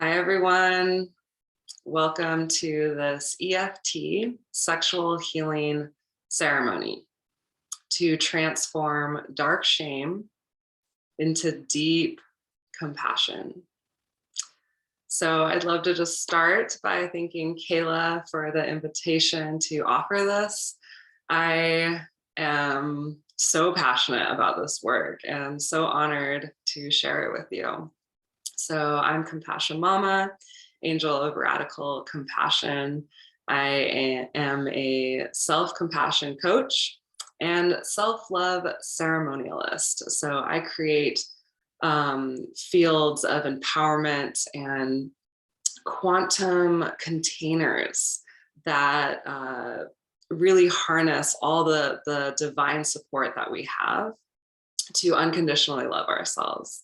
Hi, everyone. Welcome to this EFT sexual healing ceremony to transform dark shame into deep compassion. So I'd love to just start by thanking Kayla for the invitation to offer this. I am so passionate about this work and so honored to share it with you. So I'm Compasha Mama, angel of radical compassion. I am a self-compassion coach and self-love ceremonialist. So I create fields of empowerment and quantum containers that really harness all the divine support that we have to unconditionally love ourselves.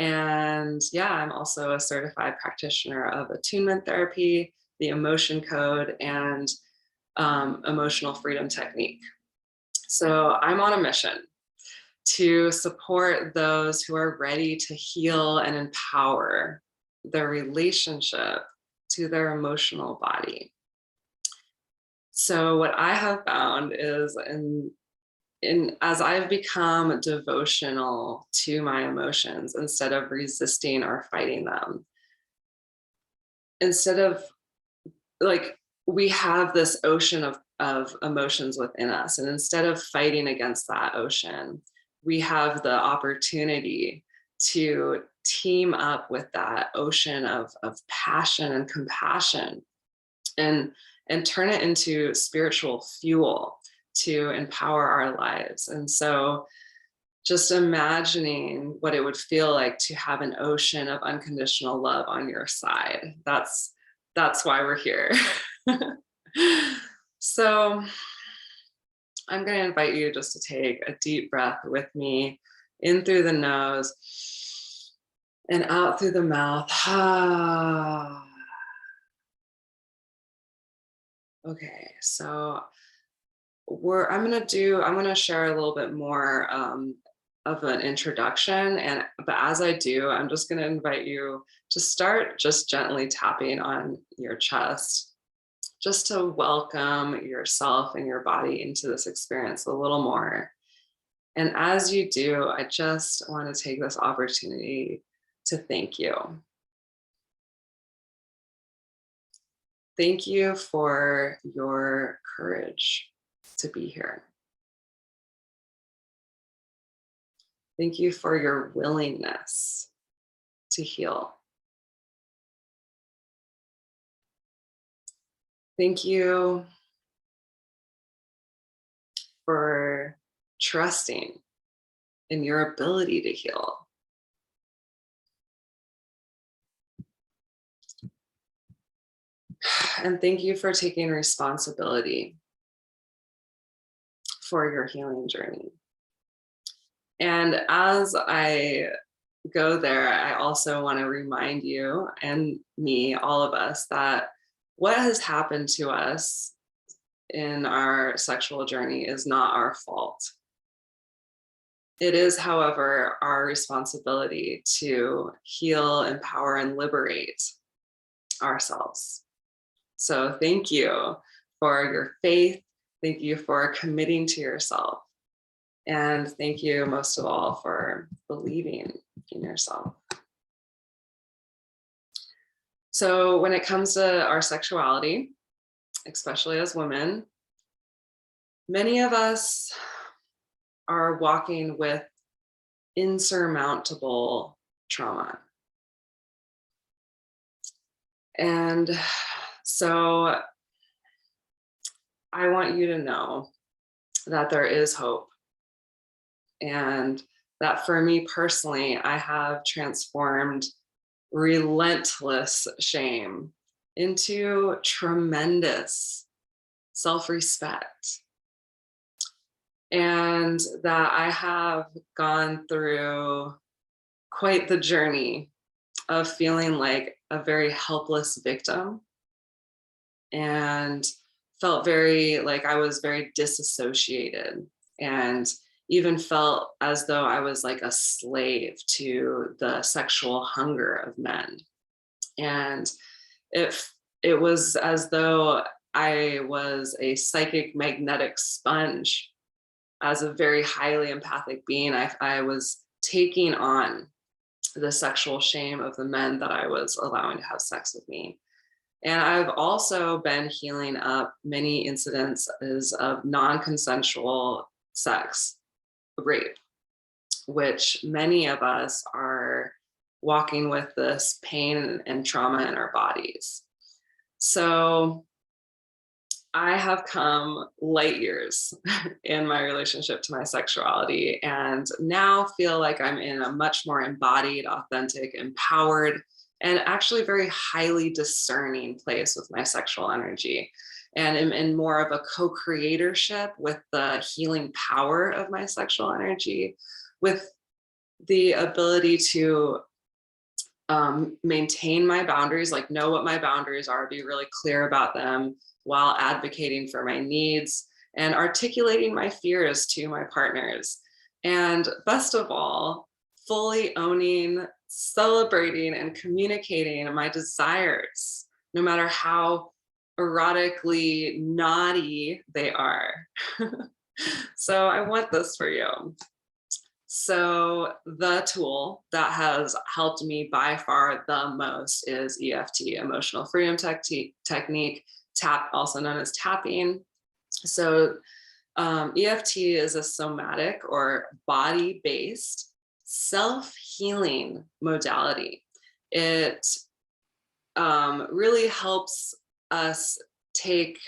And yeah, I'm also a certified practitioner of attunement therapy, the emotion code, and emotional freedom technique. So I'm on a mission to support those who are ready to heal and empower their relationship to their emotional body. So what I have found is as I've become devotional to my emotions instead of resisting or fighting them, instead of we have this ocean of emotions within us, and instead of fighting against that ocean, we have the opportunity to team up with that ocean of passion and compassion and turn it into spiritual fuel to empower our lives. And so just imagining what it would feel like to have an ocean of unconditional love on your side. That's why we're here. So I'm going to invite you just to take a deep breath with me, in through the nose and out through the mouth. Okay, so I'm going to share a little bit more of an introduction, but as I do, I'm just going to invite you to start just gently tapping on your chest, just to welcome yourself and your body into this experience a little more. And as you do, I just want to take this opportunity to thank you. Thank you for your courage to be here. Thank you for your willingness to heal. Thank you for trusting in your ability to heal. And thank you for taking responsibility for your healing journey. And as I go there, I also want to remind you and me, all of us, that what has happened to us in our sexual journey is not our fault. It is, however, our responsibility to heal, empower, and liberate ourselves. So thank you for your faith. Thank you for committing to yourself. And thank you most of all for believing in yourself. So when it comes to our sexuality, especially as women, many of us are walking with insurmountable trauma. And so I want you to know that there is hope. And that for me personally, I have transformed relentless shame into tremendous self-respect. And that I have gone through quite the journey of feeling like a very helpless victim, and felt very like I was very disassociated, and even felt as though I was like a slave to the sexual hunger of men. And it, it was as though I was a psychic magnetic sponge. As a very highly empathic being, I was taking on the sexual shame of the men that I was allowing to have sex with me. And I've also been healing up many incidences of non-consensual sex, rape, which many of us are walking with this pain and trauma in our bodies. So I have come light years in my relationship to my sexuality, and now feel like I'm in a much more embodied, authentic, empowered, and actually very highly discerning place with my sexual energy. And am in more of a co-creatorship with the healing power of my sexual energy, with the ability to maintain my boundaries, like know what my boundaries are, be really clear about them while advocating for my needs and articulating my fears to my partners. And best of all, fully owning, celebrating, and communicating my desires, no matter how erotically naughty they are. So I want this for you. So the tool that has helped me by far the most is EFT, emotional freedom technique, also known as tapping. So EFT is a somatic or body-based self-healing modality. It really helps us take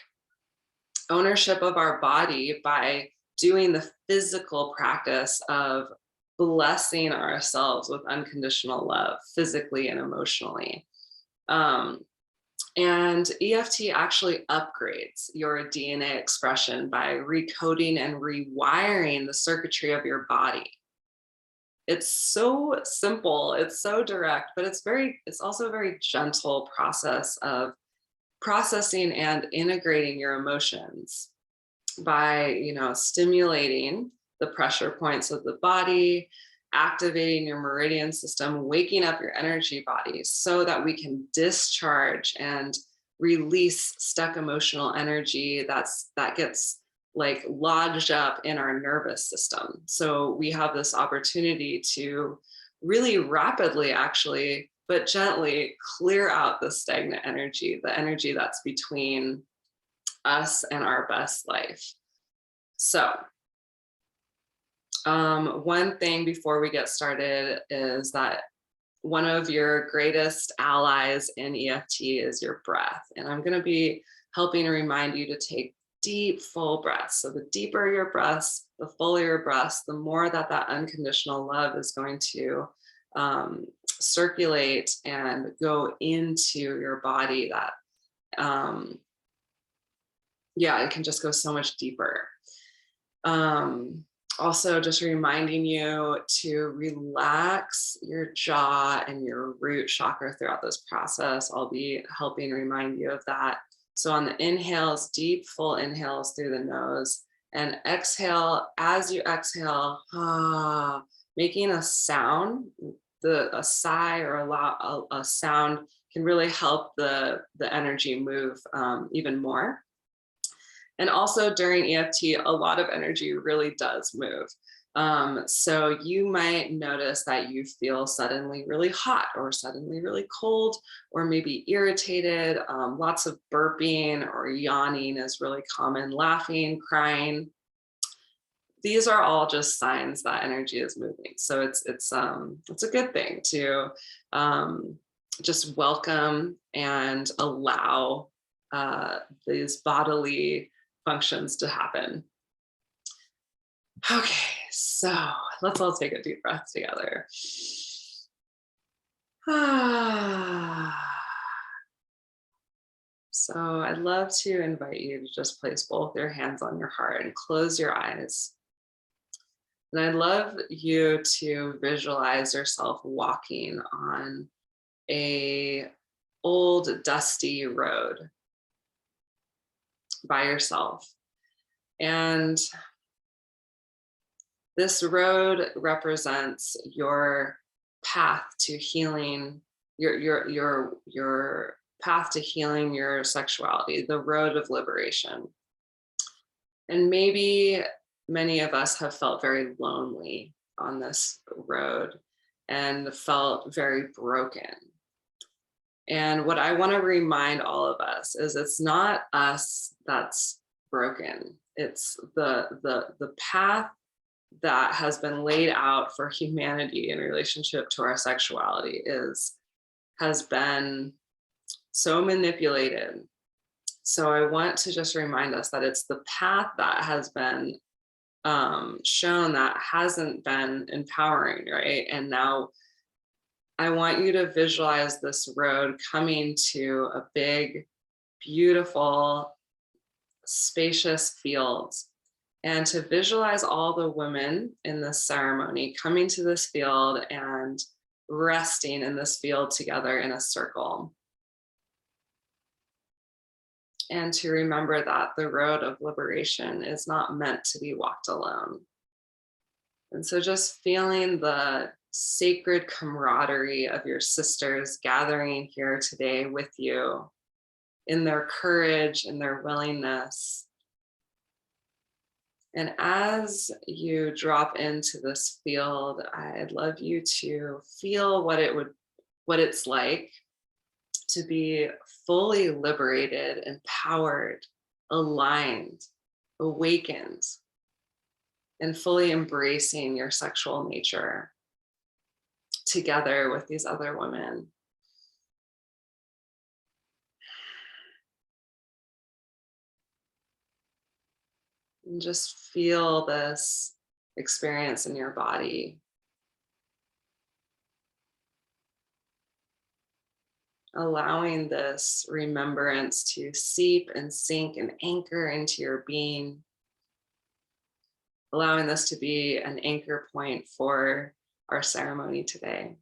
ownership of our body by doing the physical practice of blessing ourselves with unconditional love, physically and emotionally. And EFT actually upgrades your DNA expression by recoding and rewiring the circuitry of your body. It's so simple, it's so direct, but it's also a very gentle process of processing and integrating your emotions by, stimulating the pressure points of the body, activating your meridian system, waking up your energy body so that we can discharge and release stuck emotional energy that gets like lodged up in our nervous system. So we have this opportunity to really rapidly, actually, but gently clear out the stagnant energy, the energy that's between us and our best life. So one thing before we get started is that one of your greatest allies in EFT is your breath. And I'm going to be helping to remind you to take deep, full breaths. So the deeper your breaths, the fuller your breaths, the more that unconditional love is going to circulate and go into your body. That it can just go so much deeper. Also, just reminding you to relax your jaw and your root chakra throughout this process. I'll be helping remind you of that. So on the inhales, deep, full inhales through the nose, and exhale. As you exhale, making a sound, a sigh or a sound can really help the energy move even more. And also during EFT, a lot of energy really does move. So you might notice that you feel suddenly really hot or suddenly really cold, or maybe irritated. Lots of burping or yawning is really common, laughing, crying. These are all just signs that energy is moving. So it's a good thing to just welcome and allow these bodily functions to happen. Okay, so let's all take a deep breath together. So I'd love to invite you to just place both your hands on your heart and close your eyes. And I'd love you to visualize yourself walking on a old dusty road by yourself. And this road represents your path to healing your path to healing your sexuality, the road of liberation. And maybe many of us have felt very lonely on this road and felt very broken. And what I want to remind all of us is it's not us that's broken. It's the path that has been laid out for humanity in relationship to our sexuality has been so manipulated. So I want to just remind us that it's the path that has been shown that hasn't been empowering, right? And now I want you to visualize this road coming to a big, beautiful, spacious field, and to visualize all the women in this ceremony coming to this field and resting in this field together in a circle. And to remember that the road of liberation is not meant to be walked alone. And so just feeling the sacred camaraderie of your sisters gathering here today with you in their courage and their willingness. And as you drop into this field, I'd love you to feel what it's like to be fully liberated, empowered, aligned, awakened, and fully embracing your sexual nature together with these other women. And just feel this experience in your body. Allowing this remembrance to seep and sink and anchor into your being. Allowing this to be an anchor point for our ceremony today.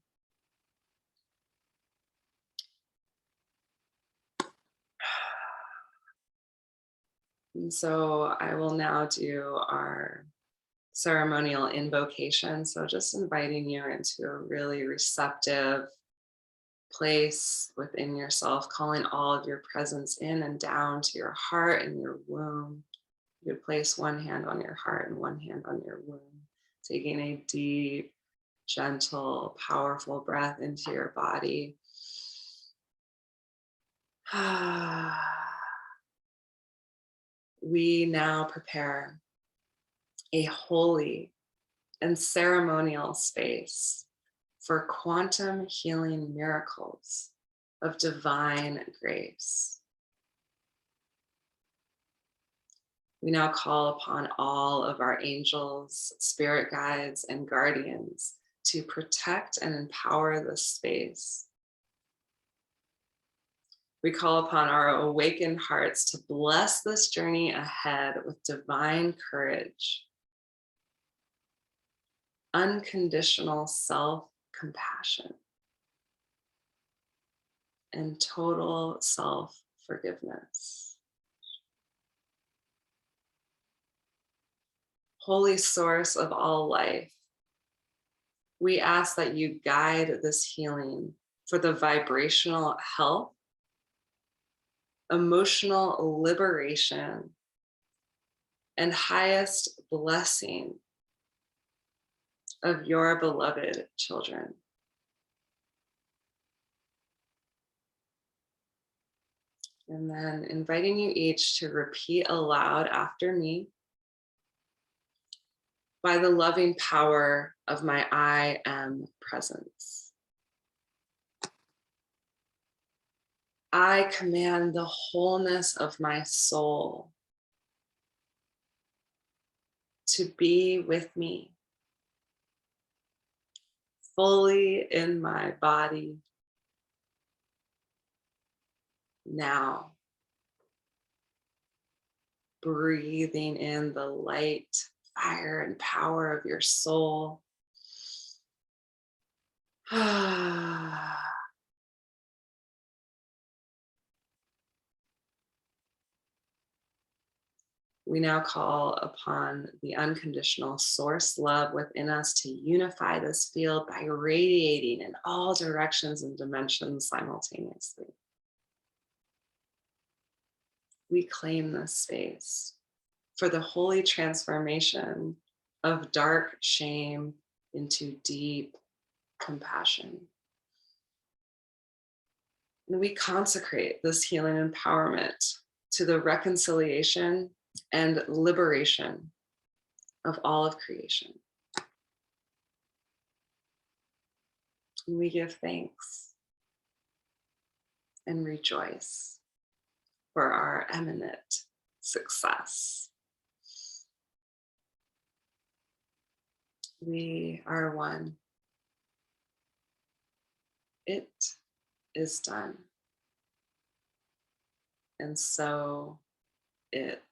And so I will now do our ceremonial invocation. So just inviting you into a really receptive place within yourself, calling all of your presence in and down to your heart and your womb. You could place one hand on your heart and one hand on your womb, taking a deep, gentle, powerful breath into your body. We now prepare a holy and ceremonial space for quantum healing miracles of divine grace. We now call upon all of our angels, spirit guides, and guardians to protect and empower this space. We call upon our awakened hearts to bless this journey ahead with divine courage, unconditional self-compassion, and total self-forgiveness. Holy source of all life, we ask that you guide this healing for the vibrational health, emotional liberation, and highest blessing of your beloved children. And then inviting you each to repeat aloud after me. By the loving power of my I am presence, I command the wholeness of my soul to be with me, fully in my body now. Breathing in the light, fire, and power of your soul. We now call upon the unconditional source love within us to unify this field by radiating in all directions and dimensions simultaneously. We claim this space for the holy transformation of dark shame into deep compassion. And we consecrate this healing empowerment to the reconciliation and liberation of all of creation. And we give thanks and rejoice for our eminent success. We are one. It is done. And so it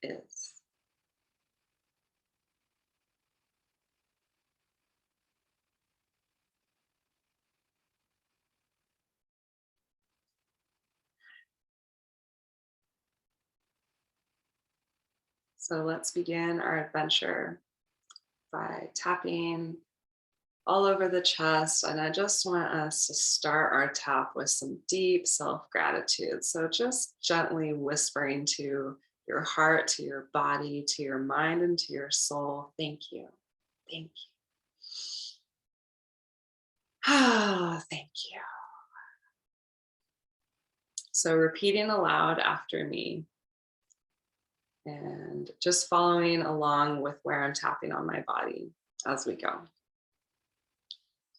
is. So let's begin our adventure by tapping all over the chest. And I just want us to start our tap with some deep self-gratitude. So just gently whispering to your heart, to your body, to your mind, and to your soul, thank you. Thank you. Ah, thank you. So repeating aloud after me and just following along with where I'm tapping on my body as we go.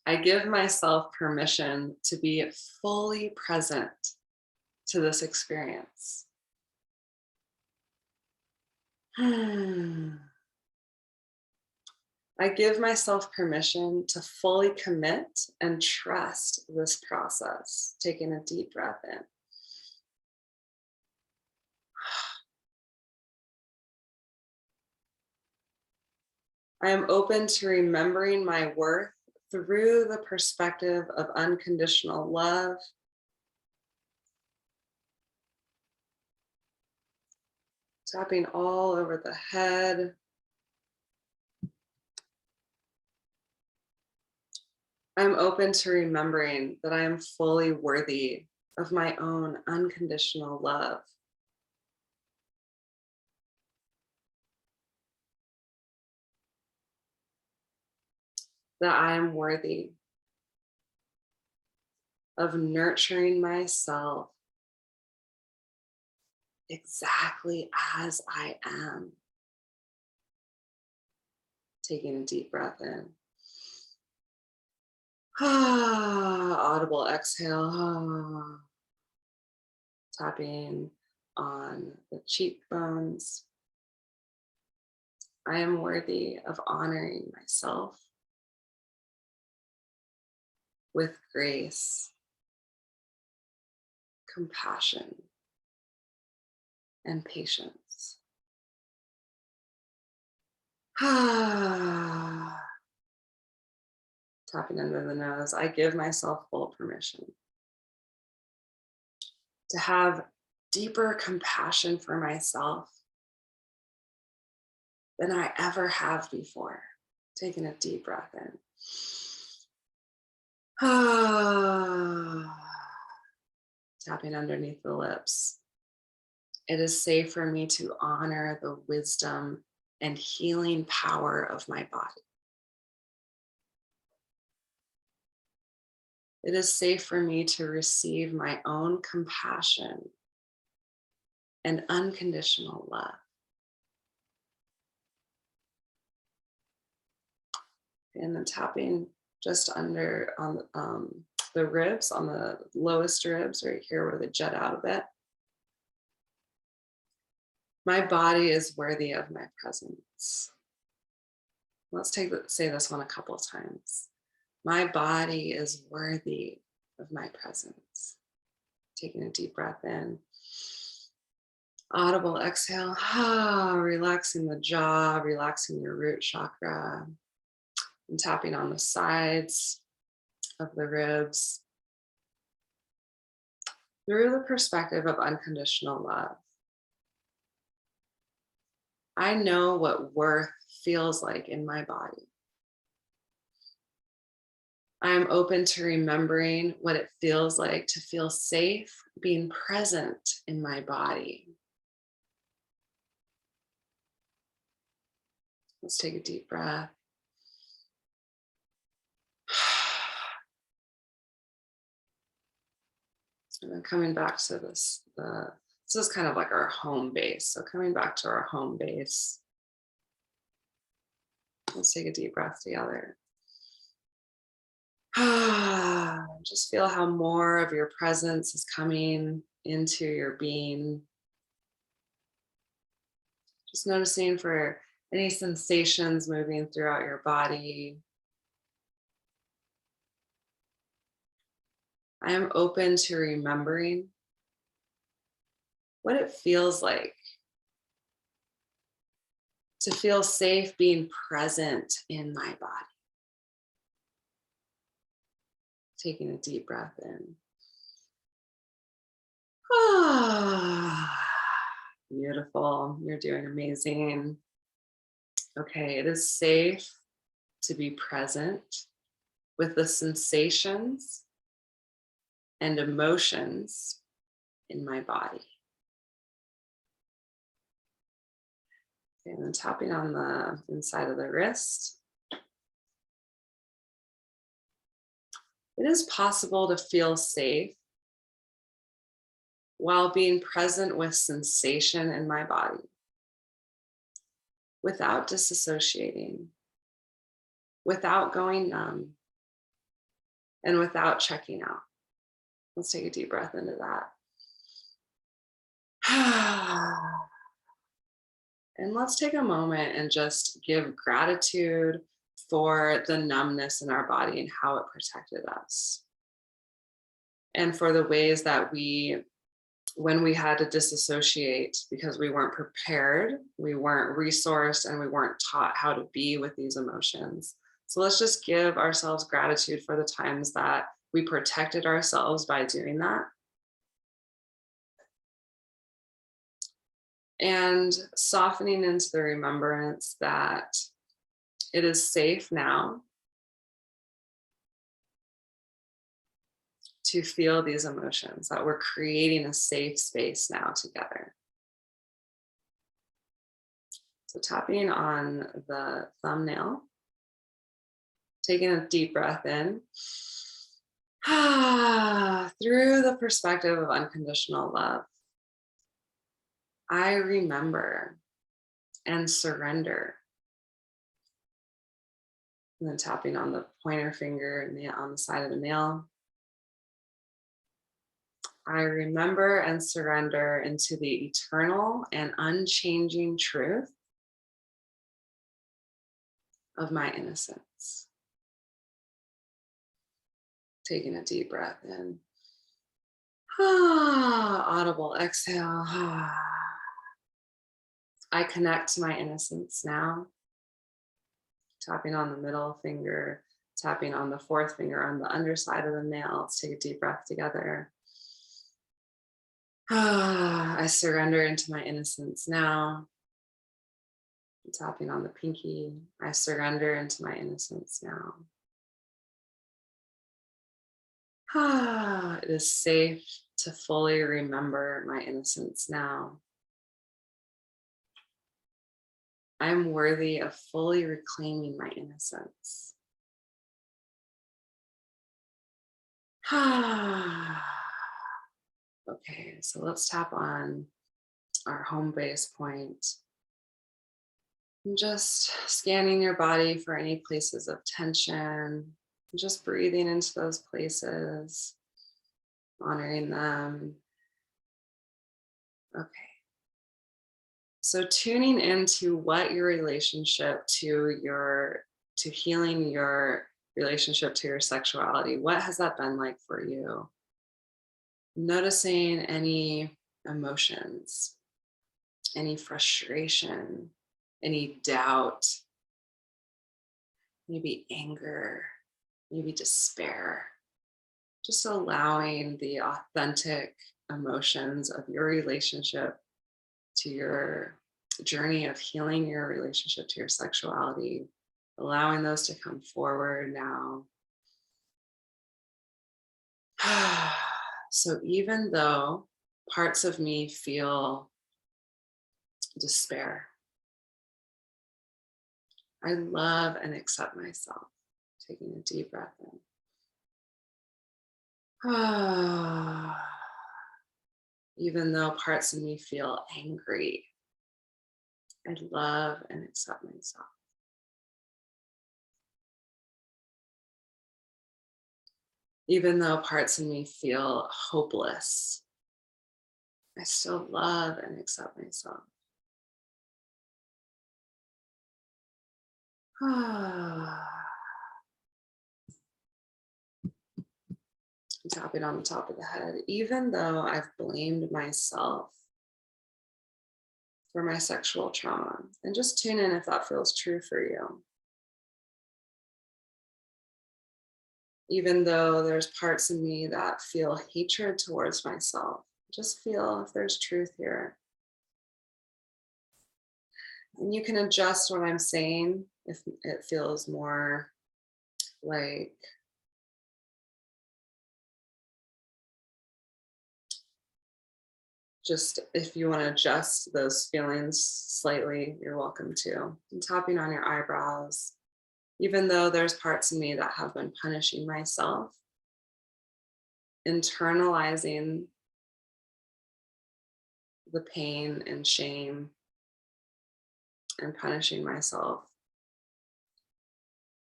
I give myself permission to be fully present to this experience. I give myself permission to fully commit and trust this process. Taking a deep breath in. I am open to remembering my worth through the perspective of unconditional love. Tapping all over the head. I'm open to remembering that I am fully worthy of my own unconditional love. That I am worthy of nurturing myself exactly as I am. Taking a deep breath in. Audible exhale. Tapping on the cheekbones. I am worthy of honoring myself with grace, compassion, and patience. Tapping under the nose, I give myself full permission to have deeper compassion for myself than I ever have before. Taking a deep breath in. Tapping underneath the lips. It is safe for me to honor the wisdom and healing power of my body. It is safe for me to receive my own compassion and unconditional love. And then tapping just under on the ribs, on the lowest ribs right here where they jut out a bit. My body is worthy of my presence. Let's say this one a couple of times. My body is worthy of my presence. Taking a deep breath in. Audible exhale, relaxing the jaw, relaxing your root chakra, and tapping on the sides of the ribs through the perspective of unconditional love. I know what worth feels like in my body. I am open to remembering what it feels like to feel safe being present in my body. Let's take a deep breath. And then coming back to this is kind of like our home base. So coming back to our home base, let's take a deep breath together. Just feel how more of your presence is coming into your being. Just noticing for any sensations moving throughout your body. I am open to remembering what it feels like to feel safe being present in my body. Taking a deep breath in. Beautiful. You're doing amazing. Okay, it is safe to be present with the sensations and emotions in my body. Okay, and then tapping on the inside of the wrist. It is possible to feel safe while being present with sensation in my body without disassociating, without going numb, and without checking out. Let's take a deep breath into that. And let's take a moment and just give gratitude for the numbness in our body and how it protected us. And for the ways that when we had to disassociate because we weren't prepared, we weren't resourced, and we weren't taught how to be with these emotions. So let's just give ourselves gratitude for the times that we protected ourselves by doing that. And softening into the remembrance that it is safe now to feel these emotions, that we're creating a safe space now together. So tapping on the thumbnail, taking a deep breath in, through the perspective of unconditional love. I remember and surrender. And then tapping on the pointer finger on the side of the nail. I remember and surrender into the eternal and unchanging truth of my innocence. Taking a deep breath in. Audible exhale. I connect to my innocence now. Tapping on the middle finger, tapping on the fourth finger on the underside of the nail. Let's take a deep breath together. I surrender into my innocence now. Tapping on the pinky. I surrender into my innocence now. It is safe to fully remember my innocence now. I'm worthy of fully reclaiming my innocence. Okay, so let's tap on our home base point. And just scanning your body for any places of tension. Just breathing into those places, honoring them. Okay. So tuning into what your relationship to healing your relationship to your sexuality, what has that been like for you? Noticing any emotions, any frustration, any doubt, maybe anger, maybe despair. Just allowing the authentic emotions of your relationship to your journey of healing your relationship to your sexuality, allowing those to come forward now. So even though parts of me feel despair, I love and accept myself. Taking a deep breath in. Even though parts of me feel angry, I love and accept myself. Even though parts of me feel hopeless, I still love and accept myself. Tapping on the top of the head. Even though I've blamed myself for my sexual trauma, and just tune in if that feels true for you. Even though there's parts of me that feel hatred towards myself, just feel if there's truth here. And you can adjust what I'm saying if it feels more like just if you want to adjust those feelings slightly, you're welcome to. And tapping on your eyebrows, even though there's parts of me that have been punishing myself, internalizing the pain and shame and punishing myself.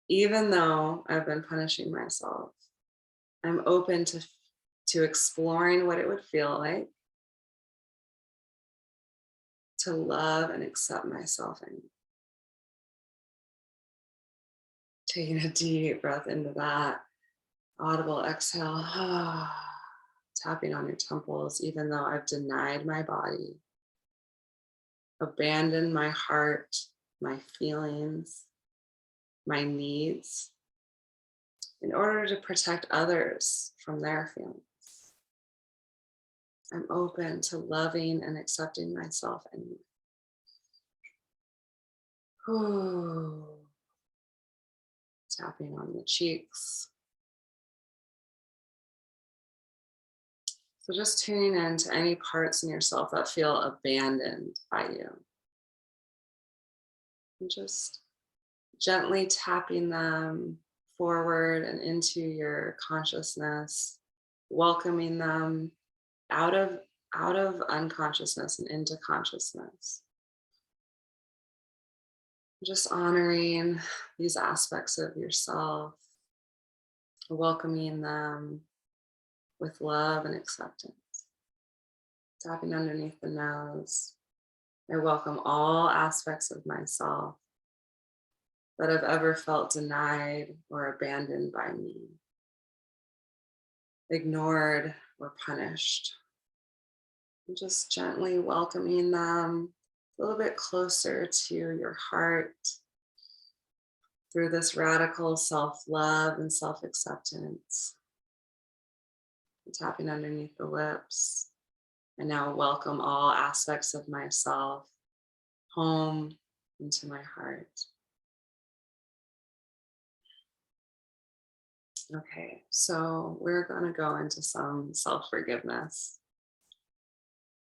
Even though I've been punishing myself, I'm open to exploring what it would feel like to love and accept myself. And taking a deep breath into that audible exhale, tapping on your temples, even though I've denied my body, abandoned my heart, my feelings, my needs, in order to protect others from their feelings. I'm open to loving and accepting myself and tapping on the cheeks. So just tuning in to any parts in yourself that feel abandoned by you. And just gently tapping them forward and into your consciousness, welcoming them out of unconsciousness and into consciousness. Just honoring these aspects of yourself, welcoming them with love and acceptance. Tapping underneath the nose. I welcome all aspects of myself that have ever felt denied or abandoned by me, ignored or punished. And just gently welcoming them a little bit closer to your heart through this radical self-love and self-acceptance. Tapping underneath the lips. I now welcome all aspects of myself home into my heart. Okay, so we're going to go into some self-forgiveness.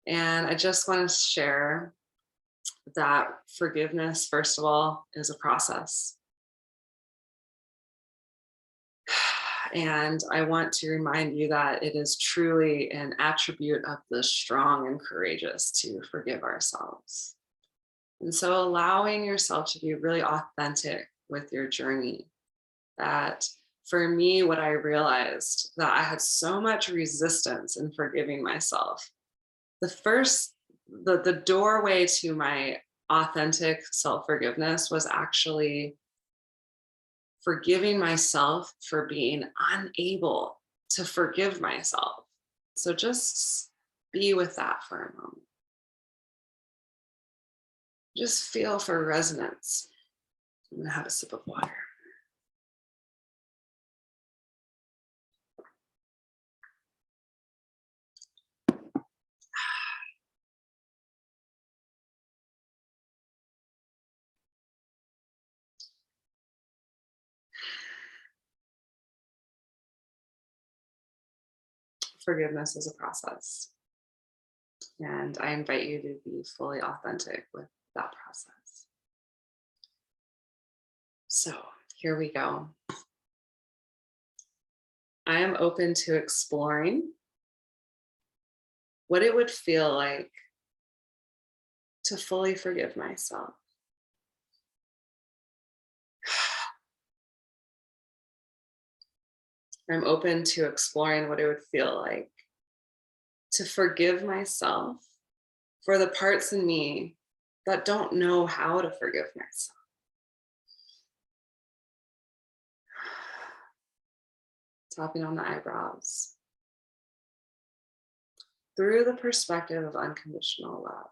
And I just want to share that forgiveness, first of all, is a process. And I want to remind you that it is truly an attribute of the strong and courageous to forgive ourselves. And so allowing yourself to be really authentic with your journey. That for me, what I realized that I had so much resistance in forgiving myself. The doorway to my authentic self-forgiveness was actually forgiving myself for being unable to forgive myself. So just be with that for a moment. Just feel for resonance. I'm gonna have a sip of water. forgiveness is a process. And I invite you to be fully authentic with that process. So here we go. I am open to exploring what it would feel like to fully forgive myself. I'm open to exploring what it would feel like to forgive myself for the parts in me that don't know how to forgive myself. Tapping on the eyebrows. Through the perspective of unconditional love,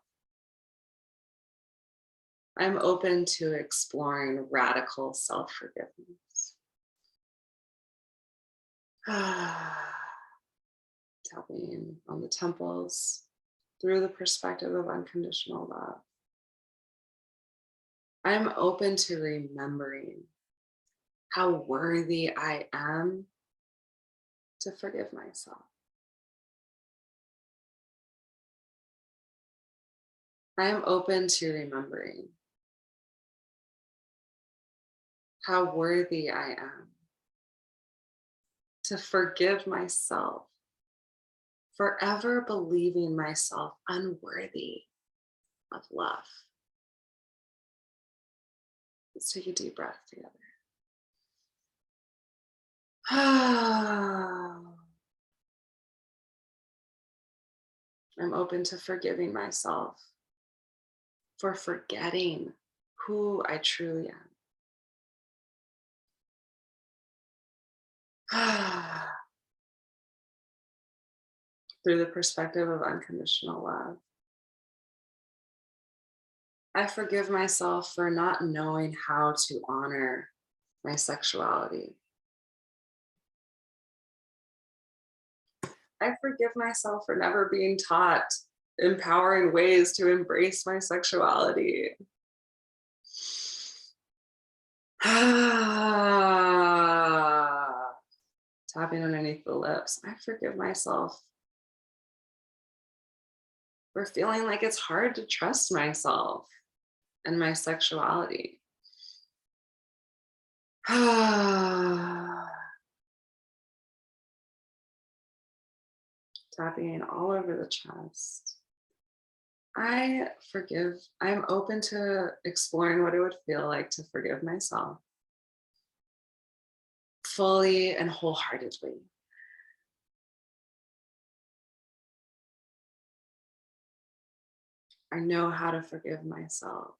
I'm open to exploring radical self-forgiveness. Tapping on the temples through the perspective of unconditional love. I'm open to remembering how worthy I am to forgive myself. I am open to remembering how worthy I am to forgive myself for ever believing myself unworthy of love. Let's take a deep breath together. I'm open to forgiving myself for forgetting who I truly am. Through the perspective of unconditional love, I forgive myself for not knowing how to honor my sexuality. I forgive myself for never being taught empowering ways to embrace my sexuality. Tapping underneath the lips. I forgive myself for feeling like it's hard to trust myself and my sexuality. Tapping all over the chest. I'm open to exploring what it would feel like to forgive myself fully and wholeheartedly. I know how to forgive myself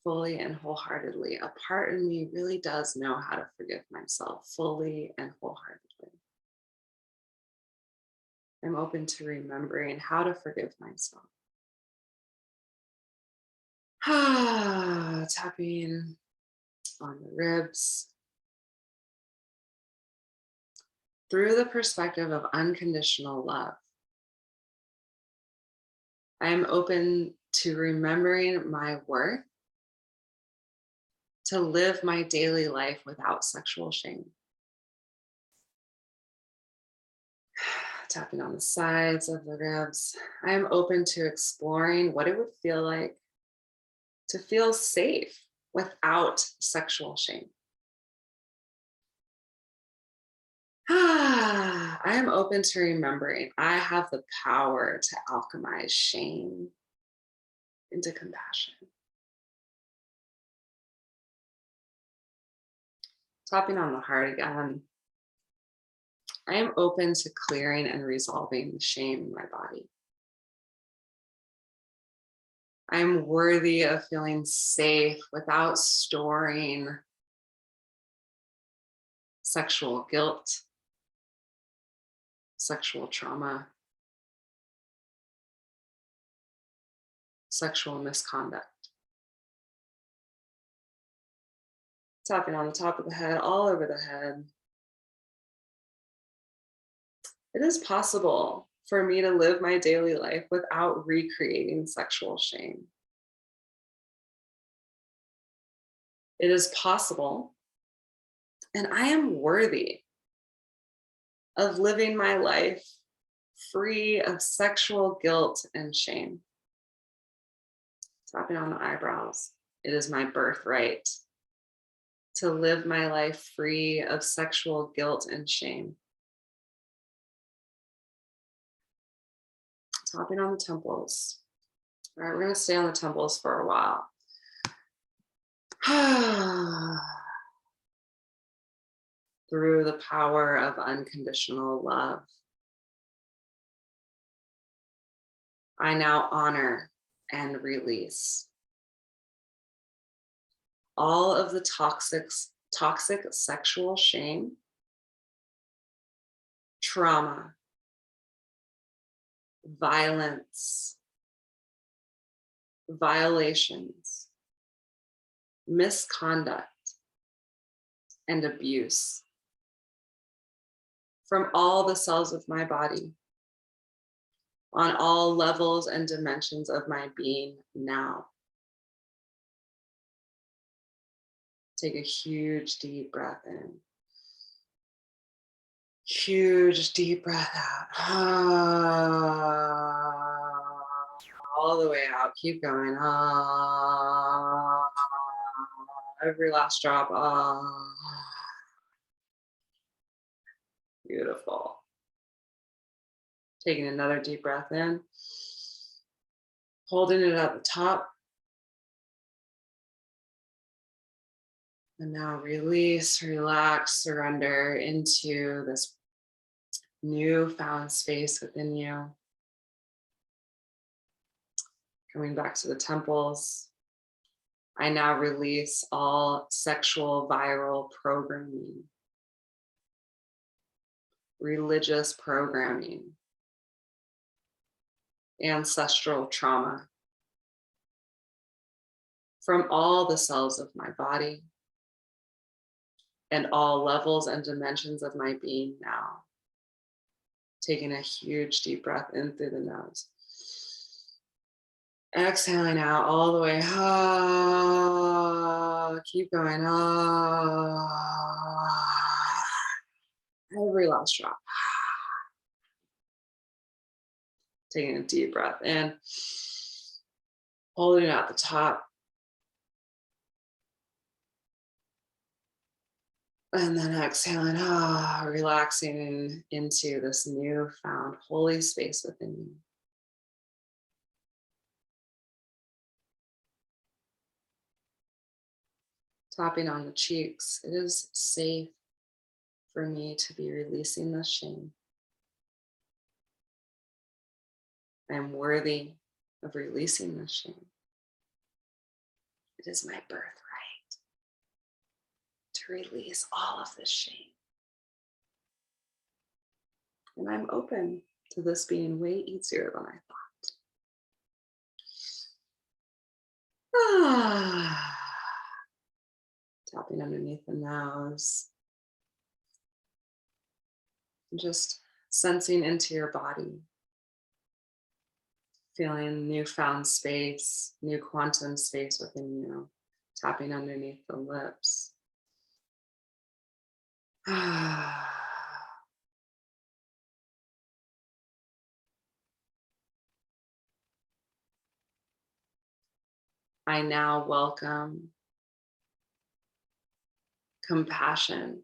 fully and wholeheartedly. A part in me really does know how to forgive myself fully and wholeheartedly. I'm open to remembering how to forgive myself. Tapping on the ribs. Through the perspective of unconditional love, I am open to remembering my worth to live my daily life without sexual shame. Tapping on the sides of the ribs. I am open to exploring what it would feel like to feel safe without sexual shame. I am open to remembering I have the power to alchemize shame into compassion. Tapping on the heart again. I am open to clearing and resolving the shame in my body. I'm worthy of feeling safe without storing sexual guilt, sexual trauma, sexual misconduct. Tapping on the top of the head, all over the head. It is possible for me to live my daily life without recreating sexual shame. It is possible, and I am worthy of living my life free of sexual guilt and shame. Tapping on the eyebrows. It is my birthright to live my life free of sexual guilt and shame. Tapping on the temples. All right, we're going to stay on the temples for a while. Through the power of unconditional love, I now honor and release all of the toxic sexual shame, trauma, violence, violations, misconduct, and abuse from all the cells of my body, on all levels and dimensions of my being now. Take a huge deep breath in. Huge deep breath out. All the way out. Keep going. Every last drop. Beautiful. Taking another deep breath in. Holding it at the top. And now release, relax, surrender into this newfound space within you. Coming back to the temples. I now release all sexual viral programming, religious programming, ancestral trauma from all the cells of my body and all levels and dimensions of my being now. Taking a huge deep breath in through the nose. Exhaling out all the way. Keep going. Every last drop. Taking a deep breath in. Holding it at the top. And then exhaling, relaxing into this newfound holy space within you. Tapping on the cheeks. It is safe for me to be releasing this shame. I am worthy of releasing this shame. It is my birthright to release all of this shame. And I'm open to this being way easier than I thought. Tapping underneath the nose. Just sensing into your body. Feeling newfound space, new quantum space within you. Tapping underneath the lips. I now welcome compassion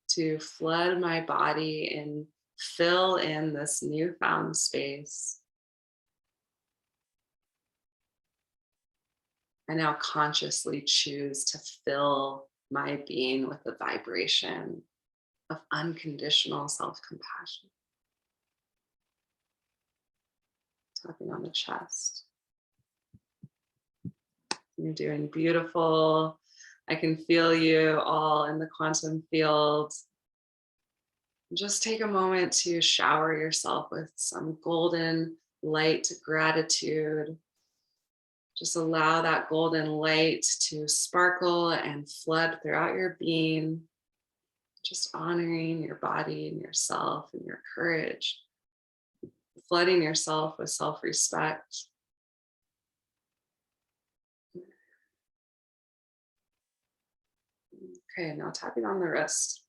to flood my body and fill in this newfound space. I now consciously choose to fill my being with the vibration of unconditional self-compassion. Tapping on the chest. You're doing beautiful. I can feel you all in the quantum field. Just take a moment to shower yourself with some golden light gratitude. Just allow that golden light to sparkle and flood throughout your being. Just honoring your body and yourself and your courage. Flooding yourself with self-respect. Okay, now tapping on the wrist.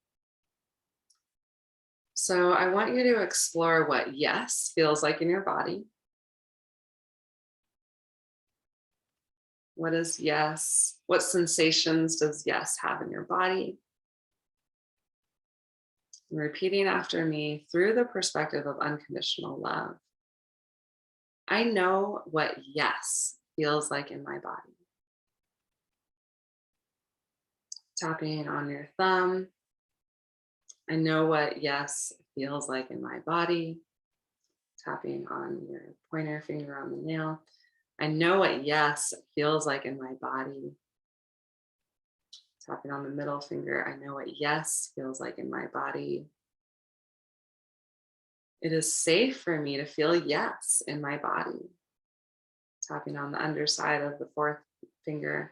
So I want you to explore what yes feels like in your body. What is yes? What sensations does yes have in your body? And repeating after me through the perspective of unconditional love. I know what yes feels like in my body. Tapping on your thumb. I know what yes feels like in my body. Tapping on your pointer finger on the nail. I know what yes feels like in my body. Tapping on the middle finger. I know what yes feels like in my body. It is safe for me to feel yes in my body. Tapping on the underside of the fourth finger.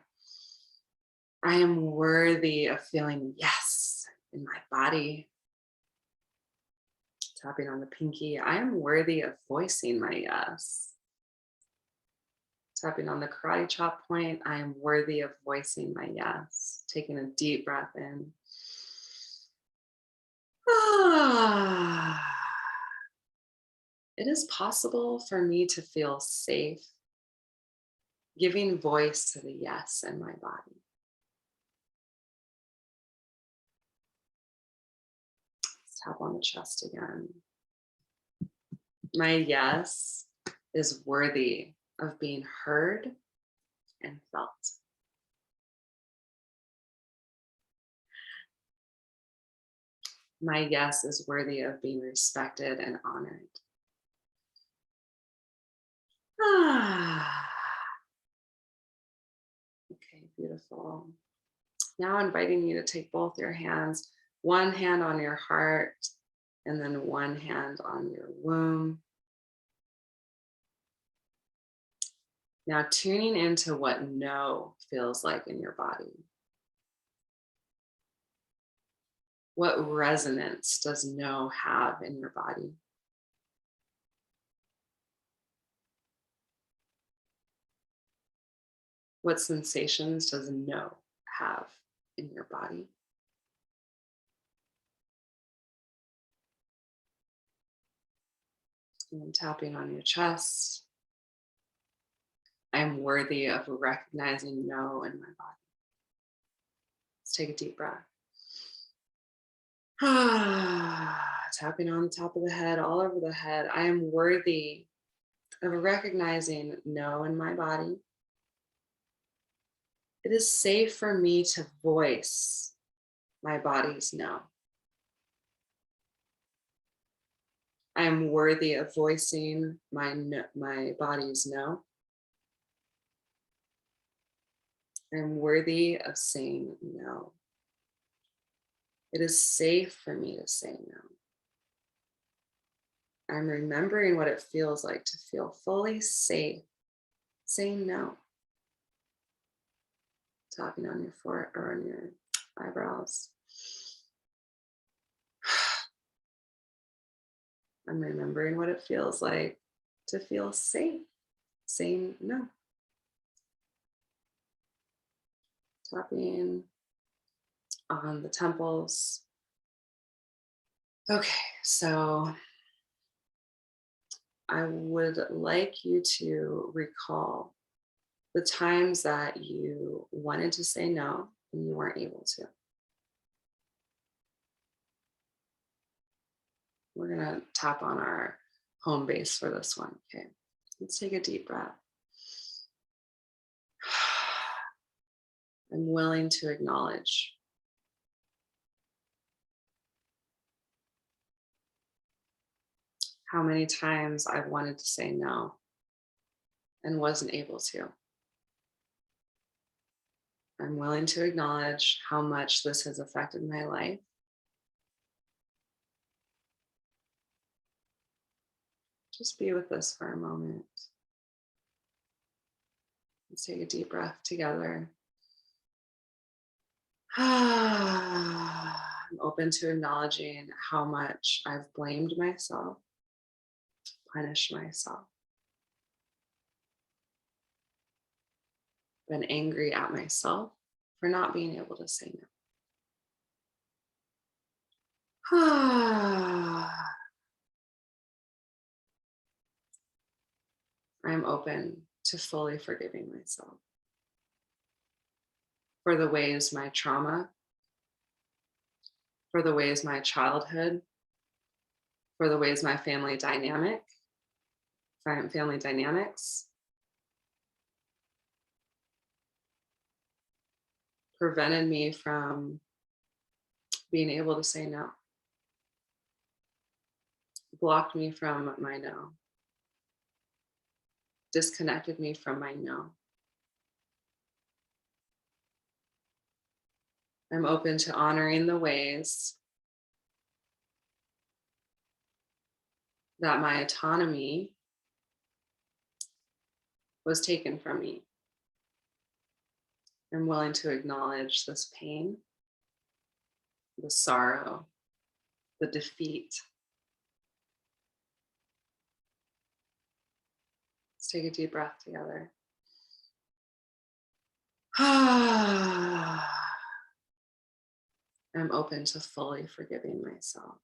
I am worthy of feeling yes in my body. Tapping on the pinky. I am worthy of voicing my yes. Tapping on the karate chop point. I am worthy of voicing my yes. Taking a deep breath in. Ah. It is possible for me to feel safe, giving voice to the yes in my body. Let's tap on the chest again. My yes is worthy of being heard and felt. My yes is worthy of being respected and honored. Ah, okay, beautiful. Now inviting you to take both your hands, one hand on your heart, and then one hand on your womb. Now tuning into what no feels like in your body. What resonance does no have in your body? What sensations does no have in your body? And then tapping on your chest. I am worthy of recognizing no in my body. Let's take a deep breath. Tapping on the top of the head, all over the head. I am worthy of recognizing no in my body. It is safe for me to voice my body's no. I am worthy of voicing my no, my body's no. I am worthy of saying no. It is safe for me to say no. I'm remembering what it feels like to feel fully safe saying no. Tapping on your forehead or on your eyebrows. I'm remembering what it feels like to feel safe saying no. Tapping on the temples. Okay, so I would like you to recall the times that you wanted to say no and you weren't able to. We're going to tap on our home base for this one. Okay, let's take a deep breath. I'm willing to acknowledge how many times I've wanted to say no and wasn't able to. I'm willing to acknowledge how much this has affected my life. Just be with this for a moment. Let's take a deep breath together. I'm open to acknowledging how much I've blamed myself, punished myself, been angry at myself for not being able to say no. open to fully forgiving myself for the ways my trauma, for the ways my childhood, for the ways my family dynamics prevented me from being able to say no, blocked me from my no, disconnected me from my no. I'm open to honoring the ways that my autonomy was taken from me. I'm willing to acknowledge this pain, the sorrow, the defeat. Let's take a deep breath together. I'm open to fully forgiving myself.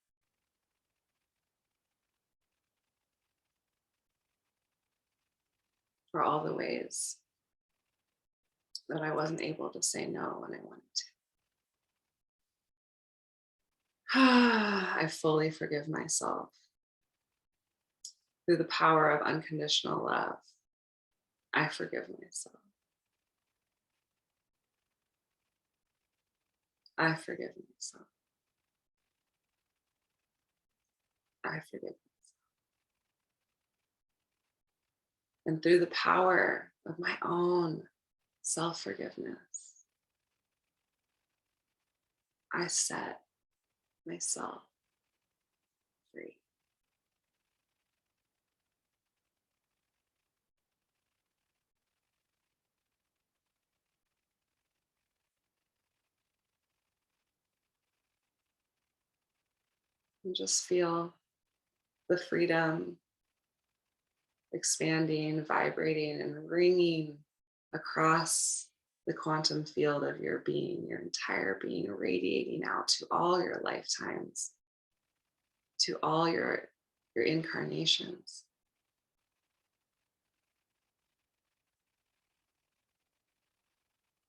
For all the ways that I wasn't able to say no when I wanted to. I fully forgive myself through the power of unconditional love. I forgive myself. I forgive myself. I forgive myself. And through the power of my own self-forgiveness, I set myself free. And just feel the freedom expanding, vibrating, and ringing across the quantum field of your being, your entire being, radiating out to all your lifetimes, to all your incarnations.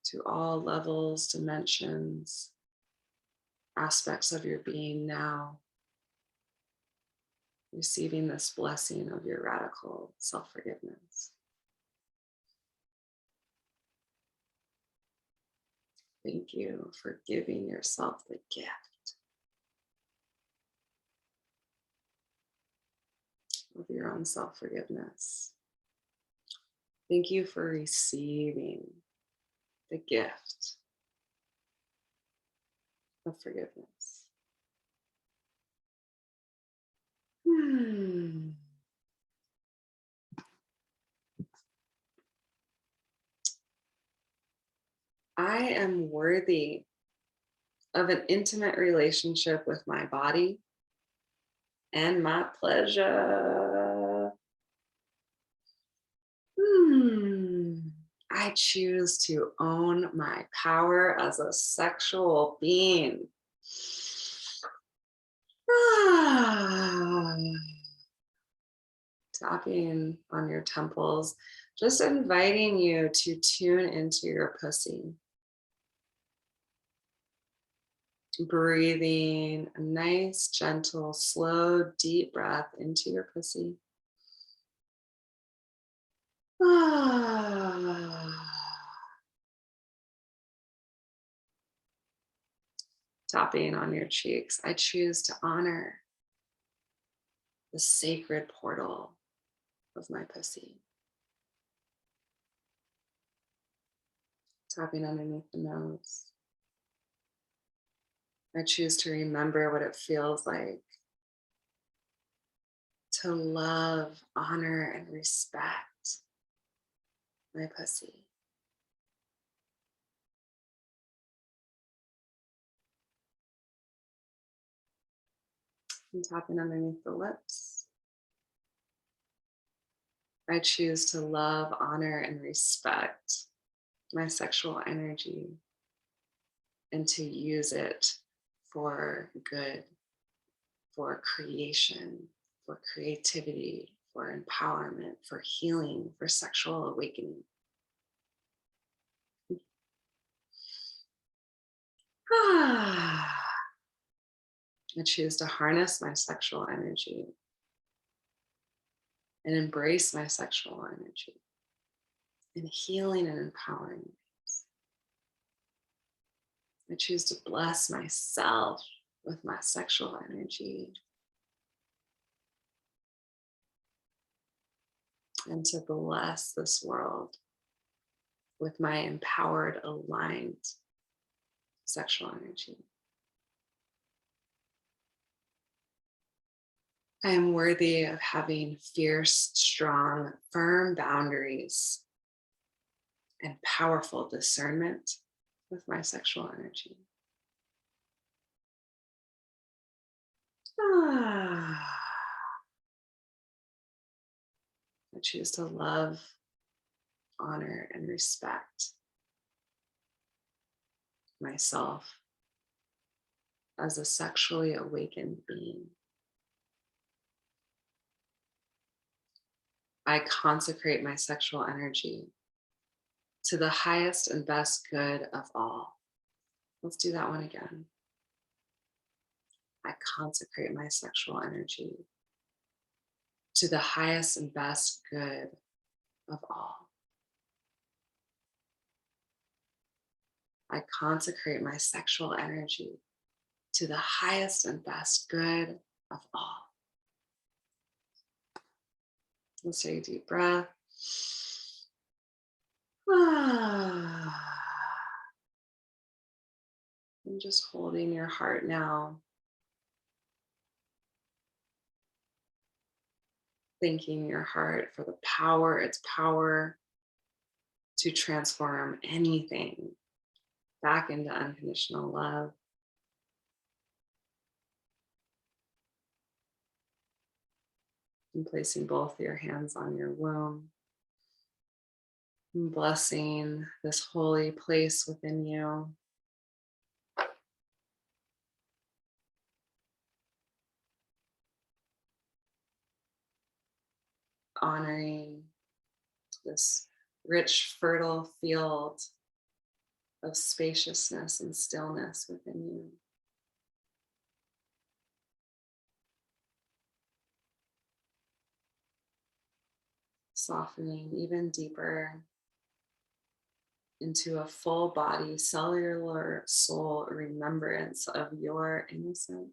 To all levels, dimensions, aspects of your being now, receiving this blessing of your radical self-forgiveness. Thank you for giving yourself the gift of your own self-forgiveness. Thank you for receiving the gift of forgiveness. I am worthy of an intimate relationship with my body and my pleasure. I choose to own my power as a sexual being. Tapping on your temples, just inviting you to tune into your pussy. Breathing a nice, gentle, slow, deep breath into your pussy. Tapping on your cheeks. I choose to honor the sacred portal of my pussy. Tapping underneath the nose. I choose to remember what it feels like to love, honor, and respect my pussy. And tapping underneath the lips. I choose to love, honor, and respect my sexual energy and to use it for good, for creation, for creativity, for empowerment, for healing, for sexual awakening. I choose to harness my sexual energy and embrace my sexual energy in healing and empowering ways. I choose to bless myself with my sexual energy and to bless this world with my empowered, aligned sexual energy. I am worthy of having fierce, strong, firm boundaries and powerful discernment with my sexual energy. I choose to love, honor, and respect myself as a sexually awakened being. I consecrate my sexual energy to the highest and best good of all. Let's do that one again. I consecrate my sexual energy to the highest and best good of all. I consecrate my sexual energy to the highest and best good of all. Let's take a deep breath. And just holding your heart now. Thanking your heart for the power, its power to transform anything back into unconditional love. And placing both your hands on your womb. And blessing this holy place within you. Honoring this rich, fertile field of spaciousness and stillness within you. Softening even deeper into a full body, cellular soul remembrance of your innocence.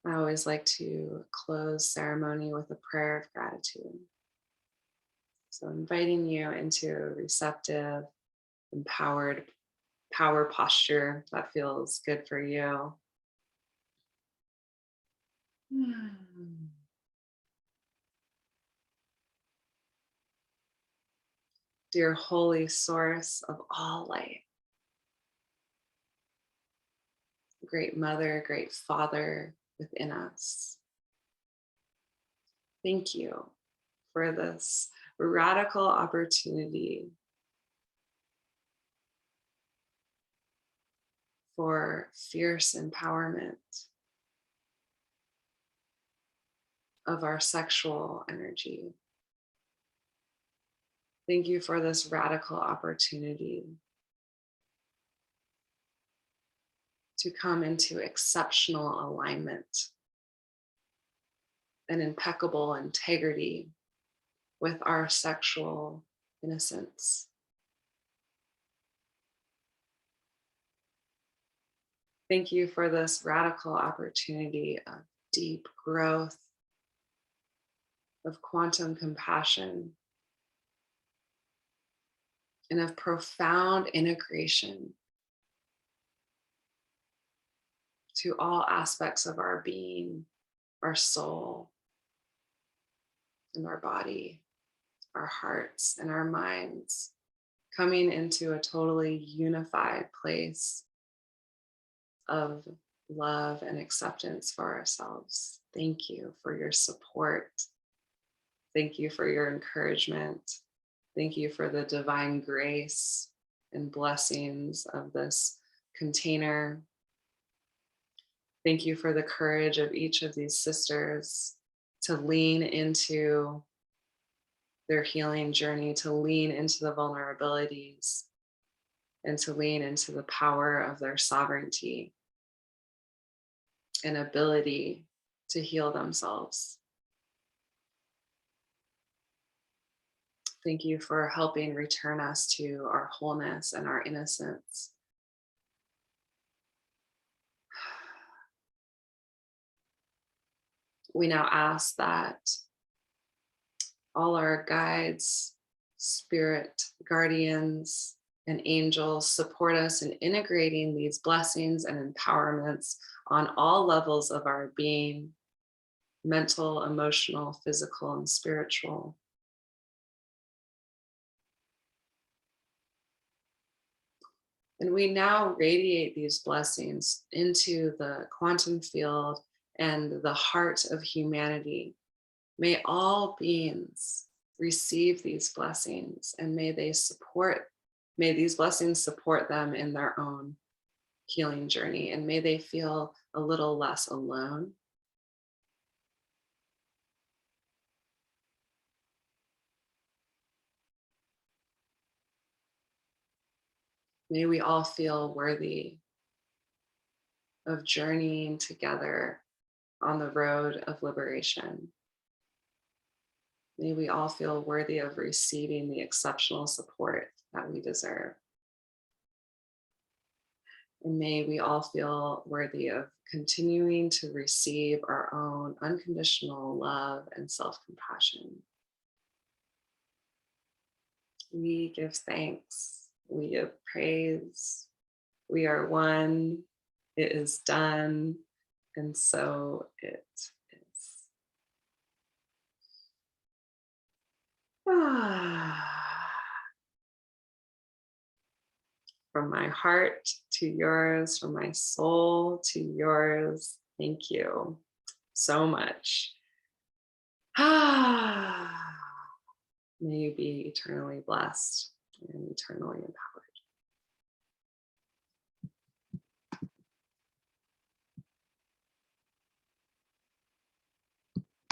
I always like to close ceremony with a prayer of gratitude. So inviting you into a receptive, empowered power posture that feels good for you. Dear holy source of all light, great mother, great father within us. Thank you for this radical opportunity for fierce empowerment of our sexual energy. Thank you for this radical opportunity to come into exceptional alignment and impeccable integrity with our sexual innocence. Thank you for this radical opportunity of deep growth, of quantum compassion, and of profound integration to all aspects of our being, our soul, and our body, our hearts, and our minds, coming into a totally unified place of love and acceptance for ourselves. Thank you for your support. Thank you for your encouragement. Thank you for the divine grace and blessings of this container. Thank you for the courage of each of these sisters to lean into their healing journey, to lean into the vulnerabilities, and to lean into the power of their sovereignty and ability to heal themselves. Thank you for helping return us to our wholeness and our innocence. We now ask that all our guides, spirit guardians, and angels support us in integrating these blessings and empowerments on all levels of our being: mental, emotional, physical, and spiritual. And we now radiate these blessings into the quantum field and the heart of humanity. May all beings receive these blessings, and may these blessings support them in their own healing journey, and may they feel a little less alone. May we all feel worthy of journeying together on the road of liberation. May we all feel worthy of receiving the exceptional support that we deserve. And may we all feel worthy of continuing to receive our own unconditional love and self-compassion. We give thanks. We give praise. We are one. It is done. And so it is. From my heart to yours, from my soul to yours, thank you so much. May you be eternally blessed and eternally empowered.